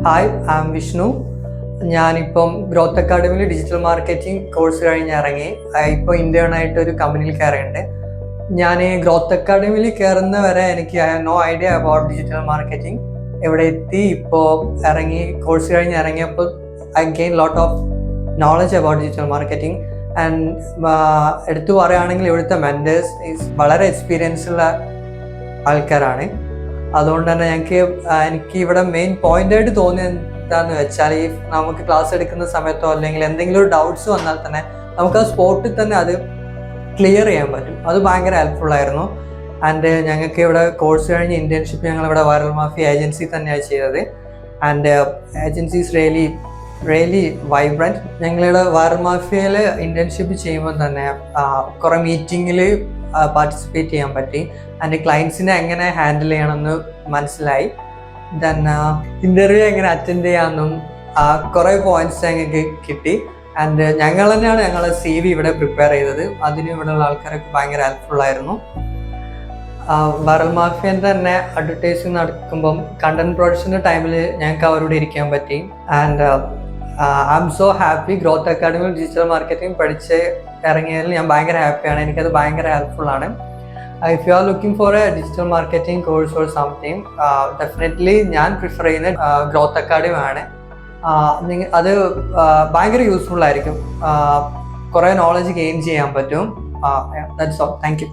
Hi, I M Vishnu. ഞാനിപ്പം growth അക്കാഡമിയിൽ digital marketing course കഴിഞ്ഞ് ഇറങ്ങി. ഇപ്പോൾ ഇന്റേണായിട്ട് ഒരു കമ്പനിയിൽ കയറിയുണ്ട്. ഞാൻ ഗ്രോത്ത് അക്കാഡമിയിൽ കയറുന്ന വരെ എനിക്ക് no idea about digital marketing. ഇവിടെ എത്തി ഇപ്പോൾ ഇറങ്ങി കോഴ്സ് കഴിഞ്ഞ് ഇറങ്ങിയപ്പോൾ I gain lot of knowledge about digital marketing. And എടുത്തു പറയുകയാണെങ്കിൽ ഇവിടുത്തെ മെൻറ്റേഴ്സ് വളരെ എക്സ്പീരിയൻസ് ഉള്ള ആൾക്കാരാണ്. അതുകൊണ്ട് തന്നെ എനിക്ക് ഇവിടെ മെയിൻ പോയിന്റായിട്ട് തോന്നിയത് എന്താണെന്ന് വെച്ചാൽ, ഈ നമുക്ക് ക്ലാസ് എടുക്കുന്ന സമയത്തോ അല്ലെങ്കിൽ എന്തെങ്കിലും ഒരു ഡൗട്ട്സ് വന്നാൽ തന്നെ നമുക്ക് ആ സ്പോട്ടിൽ തന്നെ അത് ക്ലിയർ ചെയ്യാൻ പറ്റും. അത് ഭയങ്കര ഹെൽപ്ഫുൾ ആയിരുന്നു. ആൻഡ് ഞങ്ങൾക്ക് ഇവിടെ കോഴ്സ് കഴിഞ്ഞ് ഇന്റേൺഷിപ്പ് ഞങ്ങളിവിടെ വൈറൽ മാഫി ഏജൻസി തന്നെയാണ് ചെയ്തത്. And agency is really vibrant. ഞങ്ങളിവിടെ വൈറൽ മാഫിയയിൽ ഇന്റേൺഷിപ്പ് ചെയ്യുമ്പോൾ തന്നെ കുറേ മീറ്റിങ്ങിൽ പാർട്ടിസിപ്പേറ്റ് ചെയ്യാൻ പറ്റി. ആൻഡ് ക്ലയൻസിനെ എങ്ങനെ ഹാൻഡിൽ ചെയ്യണമെന്ന് മനസ്സിലായി. ദെൻ ഇൻ്റർവ്യൂ എങ്ങനെ അറ്റൻഡ് ചെയ്യാമെന്നും കുറേ പോയിന്റ്സ് ഞങ്ങൾക്ക് കിട്ടി. ആൻഡ് ഞങ്ങൾ തന്നെയാണ് ഞങ്ങളെ CV ഇവിടെ പ്രിപ്പയർ ചെയ്തത്. അതിന് ഇവിടെയുള്ള ആൾക്കാരൊക്കെ ഭയങ്കര ഹെൽപ്ഫുൾ ആയിരുന്നു. വൈറൽ മാഫിയൻ തന്നെ അഡ്വർടൈസിങ് നടക്കുമ്പം കണ്ടന്റ് പ്രൊഡക്ഷൻ്റെ ടൈമിൽ ഞങ്ങൾക്ക് അവരോട് ഇരിക്കാൻ പറ്റി. And I am so happy. Growth അക്കാഡമിയിൽ ഡിജിറ്റൽ മാർക്കറ്റിംഗ് പഠിച്ച് ഇറങ്ങിയതിൽ ഞാൻ ഭയങ്കര ഹാപ്പിയാണ്. എനിക്കത് ഭയങ്കര ഹെൽപ്ഫുൾ ആണ്. If you are looking for a digital marketing course or something, definitely ഞാൻ പ്രിഫർ ചെയ്യുന്ന ഗ്രോത്ത് അക്കാഡമി ആണ്. അത് ഭയങ്കര യൂസ്ഫുൾ ആയിരിക്കും. കുറേ നോളജ് ഗെയിൻ ചെയ്യാൻ പറ്റും. That's all. Thank you.